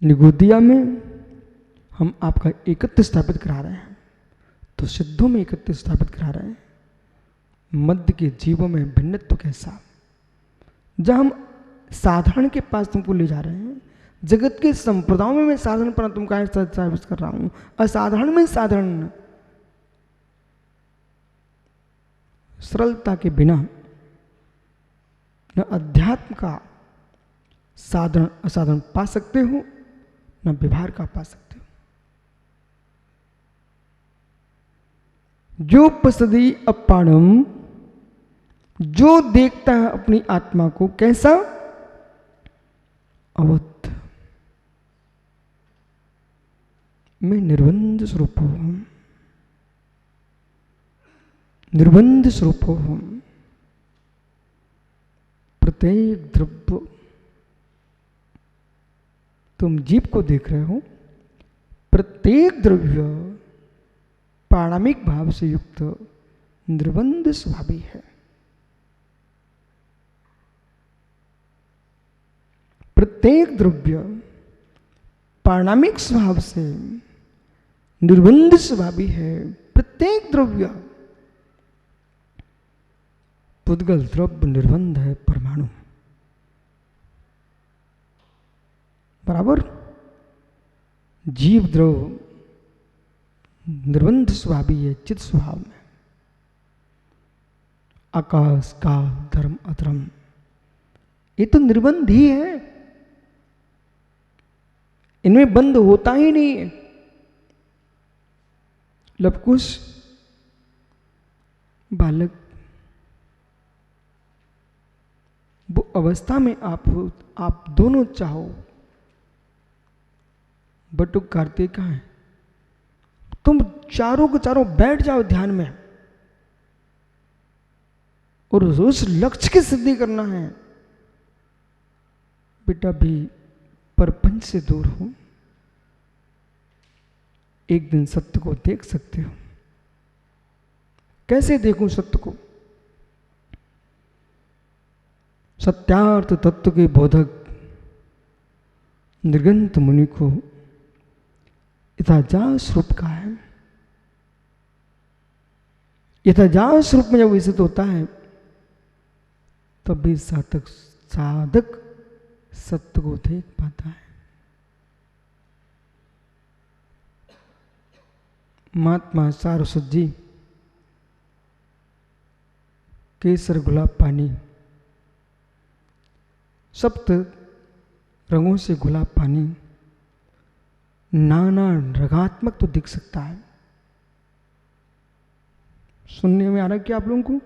निगोदिया में हम आपका एकत्व स्थापित करा रहे हैं, तो सिद्धों में एकत्व स्थापित करा रहे हैं। मध्य के जीवों में भिन्नत्व कैसा, जहां हम साधारण के पास तुमको ले जा रहे हैं, जगत के संप्रदायों में मैं साधारण पर तुमको स्थापित कर रहा हूं, असाधारण में साधारण। सरलता के बिना न अध्यात्म का साधारण असाधारण पा सकते हो, न व्यवहार का पा सकते हो। जो पसदी अपाणम, जो देखता है अपनी आत्मा को कैसा, अवध मैं निर्बंध स्वरूप हूं, निर्बंध स्वरूप हूं। प्रत्येक द्रव्य, तुम जीव को देख रहे हो, प्रत्येक द्रव्य पारमिक भाव से युक्त निर्बंध स्वभावी है। प्रत्येक द्रव्य पारमिक स्वभाव से निर्बंध स्वभावी है। प्रत्येक द्रव्य, पुद्गल द्रव्य निर्बंध है परमाणु, बराबर। जीव द्रव्य निर्बंध स्वभावी है चित स्वभाव में। आकाश का धर्म अधर्म, ये तो निर्बंध ही है, इनमें बंद होता ही नहीं है। लवकुश बालक, वो अवस्था में आप दोनों चाहो, बटुक कार्तिक कहाँ है, तुम चारों के चारों बैठ जाओ ध्यान में, और उस लक्ष्य की सिद्धि करना है। बेटा भी परपंच से दूर हो, एक दिन सत्य को देख सकते हो। कैसे देखूं सत्य को? सत्यार्थ तत्व के बोधक निर्गंत मुनि को यथाजात रूप का है। यथाजात रूप में जब विकसित होता है, तब भी साधक सत्य को देख पाता है। महात्मा सारस्वत जी केसर गुलाब पानी, सप्त रंगों से गुलाब पानी नाना रंगात्मक तो दिख सकता है। सुनने में आ रहा है क्या आप लोगों को?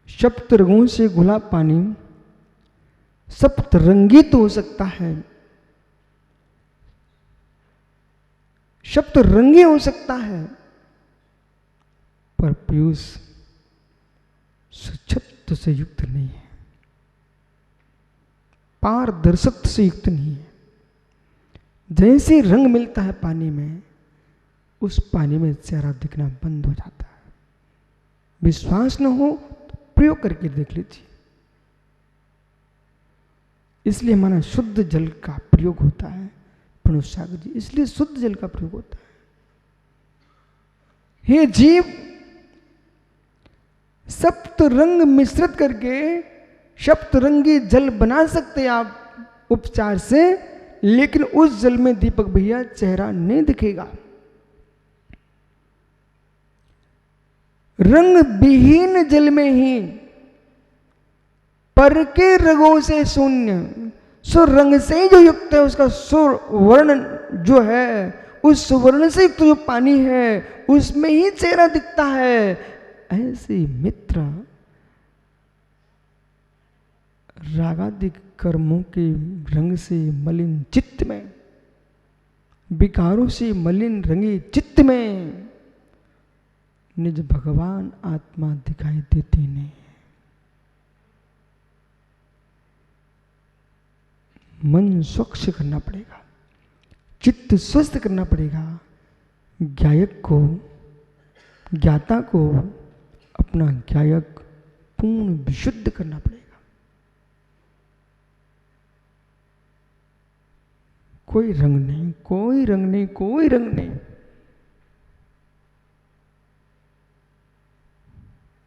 सप्त रंगों से गुलाब पानी सप्त रंगी तो हो सकता है, सप्त रंगी हो सकता है, पर पीयूष सुछत्व से युक्त नहीं है, पारदर्शक से युक्त नहीं है। जैसे रंग मिलता है पानी में, उस पानी में चेहरा दिखना बंद हो जाता है। विश्वास न हो तो प्रयोग करके देख लीजिए। इसलिए हमारा शुद्ध जल का प्रयोग होता है प्रणव सागर जी, इसलिए शुद्ध जल का प्रयोग होता है। हे जीव, सप्त रंग मिश्रित करके सप्तरंगी जल बना सकते हैं आप उपचार से, लेकिन उस जल में दीपक भैया चेहरा नहीं दिखेगा। रंग विहीन जल में ही पर के रंगों से शून्य, सुर रंग से जो युक्त है, उसका सुर वर्ण जो है, उस वर्ण से युक्त जो पानी है, उसमें ही चेहरा दिखता है। ऐसे मित्र रागादिक कर्मों के रंग से मलिन चित्त में, विकारों से मलिन रंगे चित्त में निज भगवान आत्मा दिखाई देती नहीं। मन स्वच्छ करना पड़ेगा, चित्त स्वस्थ करना पड़ेगा। ज्ञायक को, ज्ञाता को अपना ज्ञायक पूर्ण विशुद्ध करना पड़ेगा। कोई रंग नहीं, कोई रंग नहीं, कोई रंग नहीं।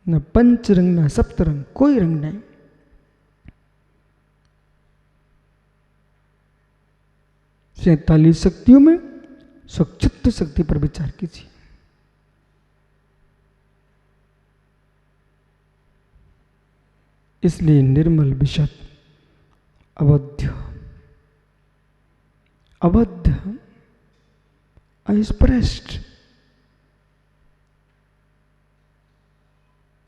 न पंच रंग, न सप्त रंग, कोई रंग नहीं। सैतालीस शक्तियों में सचित्त शक्ति पर विचार कीजिए। इसलिए निर्मल विशद अवध्य, अवध्य अस्पृष्ट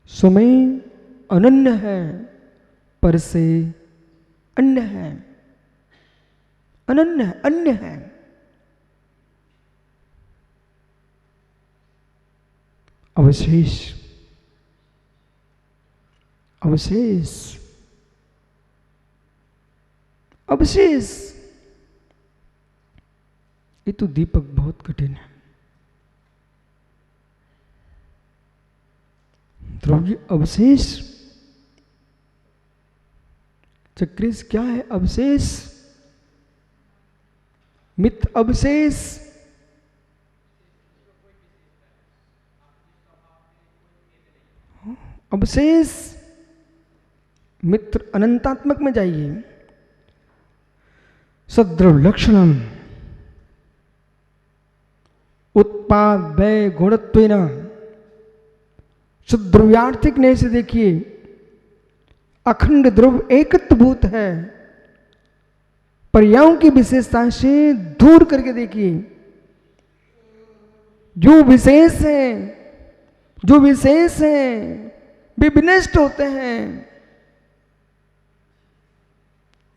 सुमय अनन्य है, पर से अन्य है, अनन्य है, अन्य है। अवशेष, अवशेष, अवशेष। ये तो दीपक बहुत कठिन है। द्रव्य अवशेष, चक्रेश क्या है? अवशेष, मित्र अवशेष। अवशेष मित्र अनंतात्मक में जाइए। सद्रव लक्षणम उत्पाद व्यय गुणत्वेन, शुद्रव्यार्थिक ने से देखिए, अखंड ध्रुव एकत्वभूत है। पर्यायों की विशेषता से दूर करके देखिए, जो विशेष है, जो विशेष है वे विनष्ट होते हैं।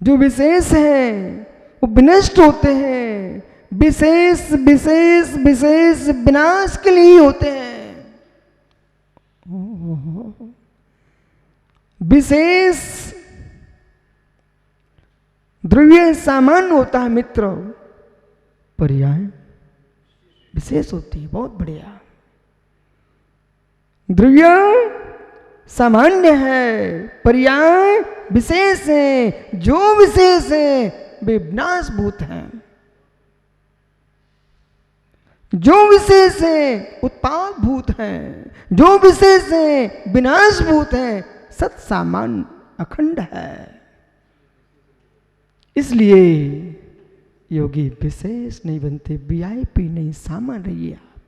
जो विशेष है वो विनष्ट होते हैं। विशेष विशेष विशेष विनाश के लिए ही होते हैं। विशेष द्रव्य सामान्य होता है मित्र, पर्याय विशेष होती है। बहुत बढ़िया। द्रव्य सामान्य है, पर्याय विशेष है। जो विशेष है वे विनाशभूत हैं। जो विशेष है उत्पादभूत है, जो विशेष है विनाशभूत है। सत सामान्य अखंड है। इसलिए योगी विशेष नहीं बनते, वीआईपी नहीं, सामान्य रहिए आप,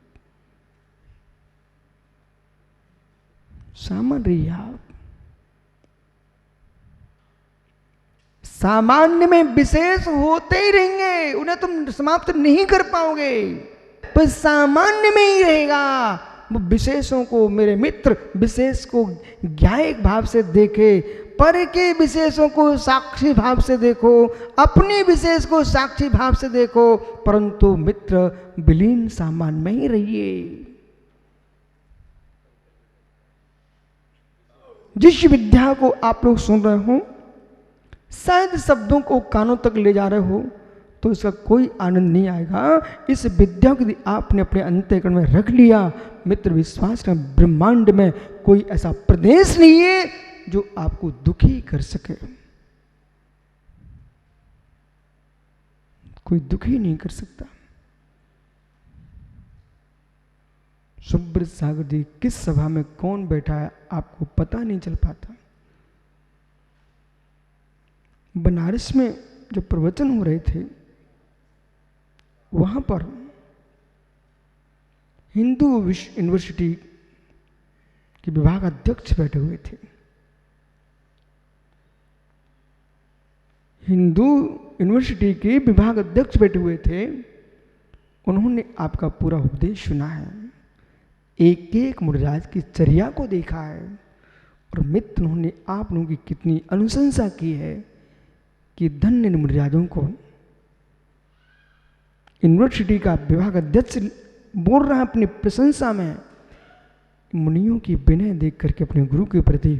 सामान्य रहिए आप। सामान्य में विशेष होते ही रहेंगे, उन्हें तुम समाप्त नहीं कर पाओगे, पर सामान्य में ही रहेगा। वो विशेषों को मेरे मित्र, विशेष को ज्ञायक भाव से देखे, पर के विशेषों को साक्षी भाव से देखो, अपने विशेष को साक्षी भाव से देखो, परंतु मित्र विलीन सामान्य में ही रहिए। जिस विद्या को आप लोग सुन रहे हो, शायद शब्दों को कानों तक ले जा रहे हो, तो इसका कोई आनंद नहीं आएगा। इस विद्या को यदि आपने अपने अंतःकरण में रख लिया, मित्र विश्वास का ब्रह्मांड में कोई ऐसा प्रदेश नहीं है जो आपको दुखी कर सके। कोई दुखी नहीं कर सकता। सुब्रत सागर जी किस सभा में कौन बैठा है आपको पता नहीं चल पाता। बनारस में जो प्रवचन हो रहे थे, वहां पर हिंदू यूनिवर्सिटी के विभाग अध्यक्ष बैठे हुए थे। हिंदू यूनिवर्सिटी के विभाग अध्यक्ष बैठे हुए थे। उन्होंने आपका पूरा उपदेश सुना है, एक एक मुनिराज की चर्या को देखा है, और मित्र उन्होंने आप लोगों की कितनी अनुशंसा की है कि धन्य मुनिराजों को यूनिवर्सिटी का विभाग अध्यक्ष बोल रहा है अपनी प्रशंसा में। मुनियों की विनय देख करके अपने गुरु के प्रति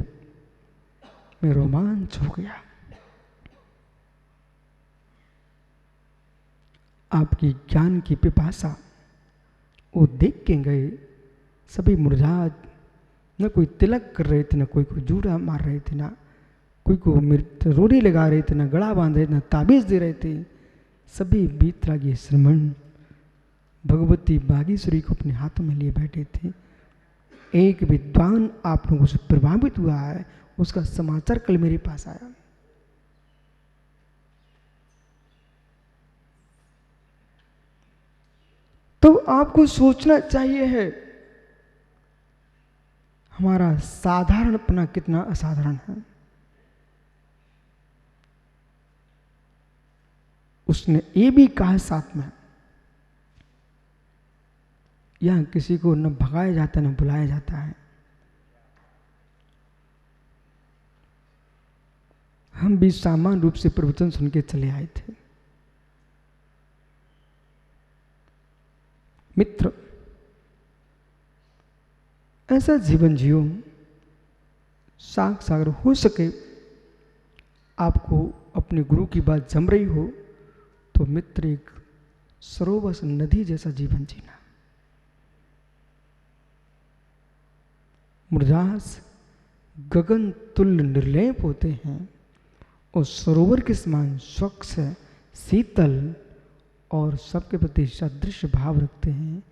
मैं रोमांच हो गया। आपकी ज्ञान की पिपासा वो देख के गए। सभी मुनिराज न कोई तिलक कर रहे थे, न कोई को जूड़ा मार रहे थे, ना कोई को रोड़ी लगा रहे थे, ना गला बांध रहे थे, ना ताबीज दे रहे थे। सभी बीतरागी श्रमण भगवती बागेश्वरी को अपने हाथों में लिए बैठे थे। एक विद्वान आप लोगों से प्रभावित हुआ है, उसका समाचार कल मेरे पास आया। तो आपको सोचना चाहिए है हमारा साधारणपना कितना असाधारण है। उसने ये भी कहा साथ में, यहां किसी को न भगाया जाता न बुलाया जाता है। हम भी सामान्य रूप से प्रवचन सुन के चले आए थे। मित्र, ऐसा जीवन जियो सागर हो सके। आपको अपने गुरु की बात जम रही हो तो मित्र एक सरोवर नदी जैसा जीवन जीना। मुरदास गगन तुल्य निर्लेप होते हैं और सरोवर के समान स्वच्छ शीतल और सबके प्रति सदृश भाव रखते हैं।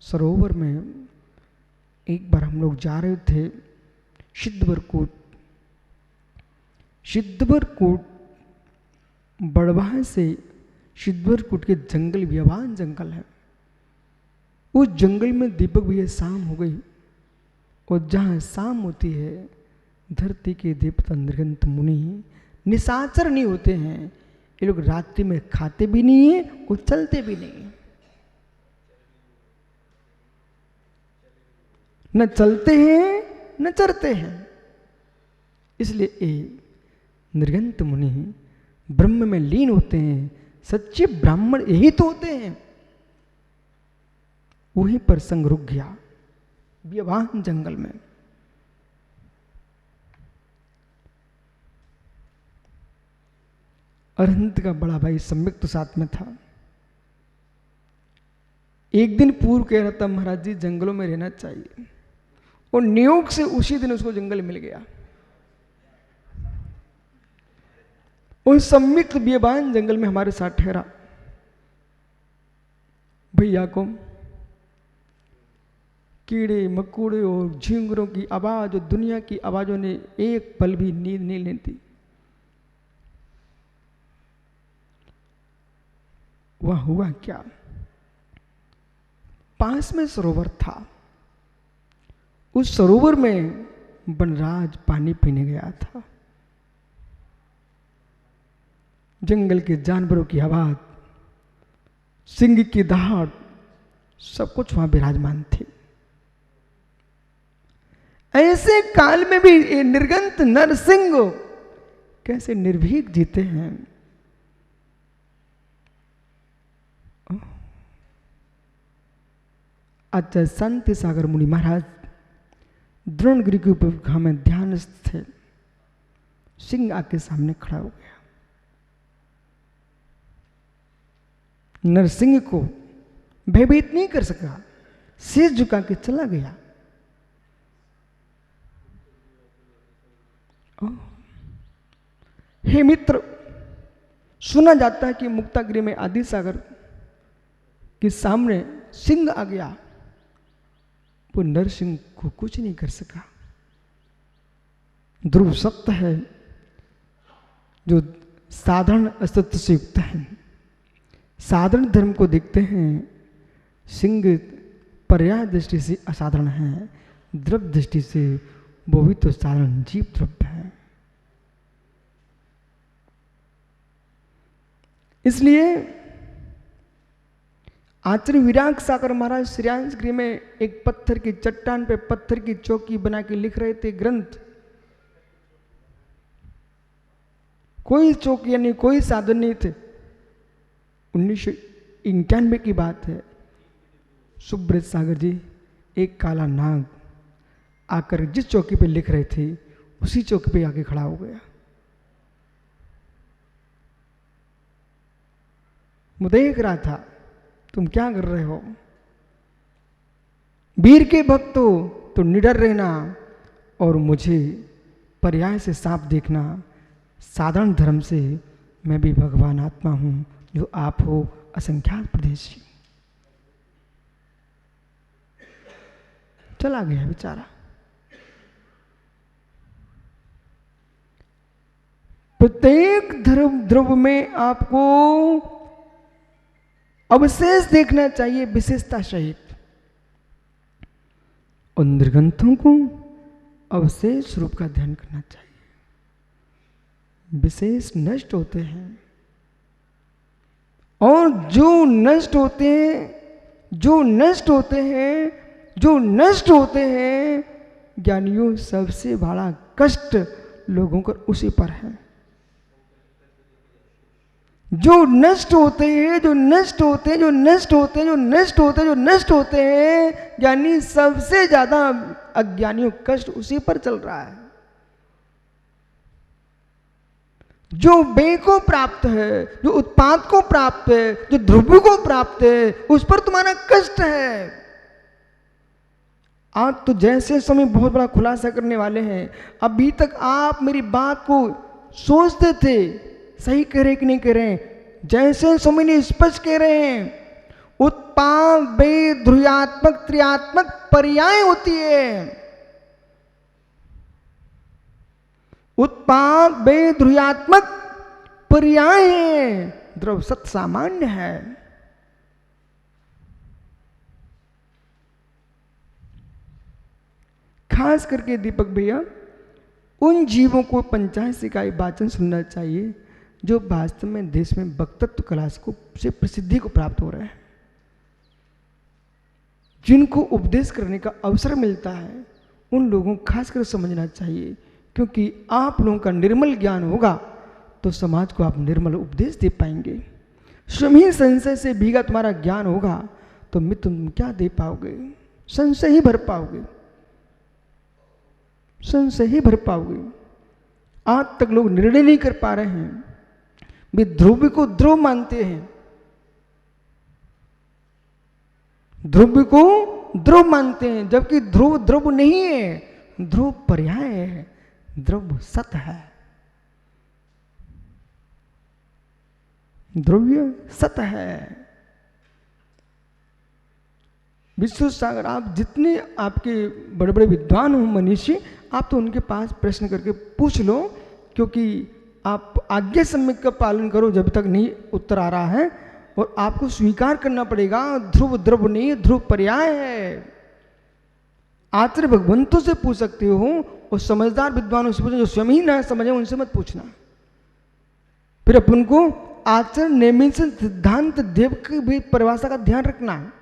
सरोवर में एक बार हम लोग जा रहे थे सिद्धवरकोट बड़वाह से सिद्धवरकोट के जंगल व्यवान जंगल है। उस जंगल में दीपक भैया शाम हो गई और जहाँ शाम होती है धरती के देवता नृगंत मुनि निशाचर नहीं होते हैं। ये लोग रात्रि में खाते भी नहीं है और चलते भी नहीं है, न चलते हैं न चरते हैं। इसलिए ये नृगंत मुनि ब्रह्म में लीन होते हैं। सच्चे ब्राह्मण यही तो होते हैं। वहीं पर संग रुक गया व्यवान जंगल में। अरहंत का बड़ा भाई सम्यक तो साथ में था। एक दिन पूर्व कह रहा था महाराज जी जंगलों में रहना चाहिए, और नियोग से उसी दिन उसको जंगल मिल गया। उस सम्यक व्यवान जंगल में हमारे साथ ठहरा। भैया को कीड़े मकोड़े और झींगरों की आवाज और दुनिया की आवाजों ने एक पल भी नींद नहीं लेती। वह हुआ क्या, पास में सरोवर था। उस सरोवर में वनराज पानी पीने गया था। जंगल के जानवरों की आवाज, सिंह की दहाड़, सब कुछ वहां विराजमान थे। ऐसे काल में भी ये निर्गंत नरसिंह कैसे निर्भीक जीते हैं। अच्छा, संत सागर मुनि महाराज द्रोणगिरि के ऊपर में ध्यानस्थ थे। सिंह आके सामने खड़ा हो गया। नरसिंह को भयभीत नहीं कर सका, शीश झुका के चला गया। हे मित्र, सुना जाता है कि मुक्तागिरी में आदि सागर के सामने सिंह आ गया। वो नरसिंह को कुछ नहीं कर सका। ध्रुव सत्य है जो साधारण अस्तित्व से युक्त है। साधारण धर्म को देखते हैं, सिंह पर्याय दृष्टि से असाधारण है, द्रव्य दृष्टि से वो भी तो साधारण जीव द्रव्य है। इसलिए आचार्य विराग सागर महाराज श्रेयांसगिरी में एक पत्थर की चट्टान पे पत्थर की चौकी बना के लिख रहे थे ग्रंथ। कोई चौकी यानी कोई साधन नहीं थे। 1991 की बात है। सुब्रत सागर जी, एक काला नाग आकर जिस चौकी पे लिख रहे थे उसी चौकी पे आके खड़ा हो गया। मैं देख रहा था, तुम क्या कर रहे हो? वीर के भक्त हो तो निडर रहना और मुझे पर्याय से साफ देखना। साधारण धर्म से मैं भी भगवान आत्मा हूं जो आप हो असंख्यात प्रदेशी। चला गया बेचारा। प्रत्येक द्रव्य में आपको अवशेष देखना चाहिए विशेषता सहित, और निर्गंथों को अवशेष रूप का ध्यान करना चाहिए। विशेष नष्ट होते हैं, और जो नष्ट होते हैं, जो नष्ट होते हैं, जो नष्ट होते हैं, ज्ञानियों सबसे बड़ा कष्ट लोगों का उसी पर है। जो नष्ट होते हैं, जो नष्ट होते हैं, जो नष्ट होते हैं, जो नष्ट होते हैं, जो नष्ट होते हैं, यानी सबसे ज्यादा अज्ञानियों कष्ट उसी पर चल रहा है। जो व्यय को प्राप्त है, जो उत्पाद को प्राप्त है, जो ध्रुव को प्राप्त है, उस पर तुम्हारा कष्ट है। आज तो जैसे समय बहुत बड़ा खुलासा करने वाले हैं। अभी तक आप मेरी बात को सोचते थे सही कह रहे कि नहीं कह रहे, जैसे समय ने स्पष्ट कह रहे हैं, उत्पाद व्यय ध्रुयात्मक त्रियात्मक पर्याय होती है। उत्पाद व्यय ध्रुयात्मक पर्याय है, द्रव्य सत सामान्य है। खास करके दीपक भैया उन जीवों को पंचायत का वाचन सुनना चाहिए जो वास्तव में देश में वक्तत्व कला से प्रसिद्धि को प्राप्त हो रहा है, जिनको उपदेश करने का अवसर मिलता है। उन लोगों को खासकर समझना चाहिए, क्योंकि आप लोगों का निर्मल ज्ञान होगा तो समाज को आप निर्मल उपदेश दे पाएंगे। स्वयं संशय से भीगा तुम्हारा ज्ञान होगा तो मित्र तुम क्या दे पाओगे? संशय ही भर पाओगे, संशय ही भर पाओगे। आज तक लोग निर्णय नहीं कर पा रहे हैं, वे ध्रुव को ध्रुव मानते हैं, ध्रुव को ध्रुव मानते हैं, जबकि ध्रुव ध्रुव नहीं है, ध्रुव पर्याय है, ध्रुव सत है, ध्रुव्य सत है। विश्व सागर, आप जितने आपके बड़े बड़े विद्वान हो मनीषी, आप तो उनके पास प्रश्न करके पूछ लो, क्योंकि आप आज्ञा सम्यक का पालन करो जब तक नहीं उत्तर आ रहा है। और आपको स्वीकार करना पड़ेगा ध्रुव ध्रुव नहीं, ध्रुव पर्याय है। आचार्य भगवंतों से पूछ सकते हो, और समझदार विद्वानों से पूछो, जो स्वयं ही ना समझे उनसे मत पूछना। फिर अपन को आचार्य नियमित सिद्धांत देव की भी परिभाषा का ध्यान रखना है।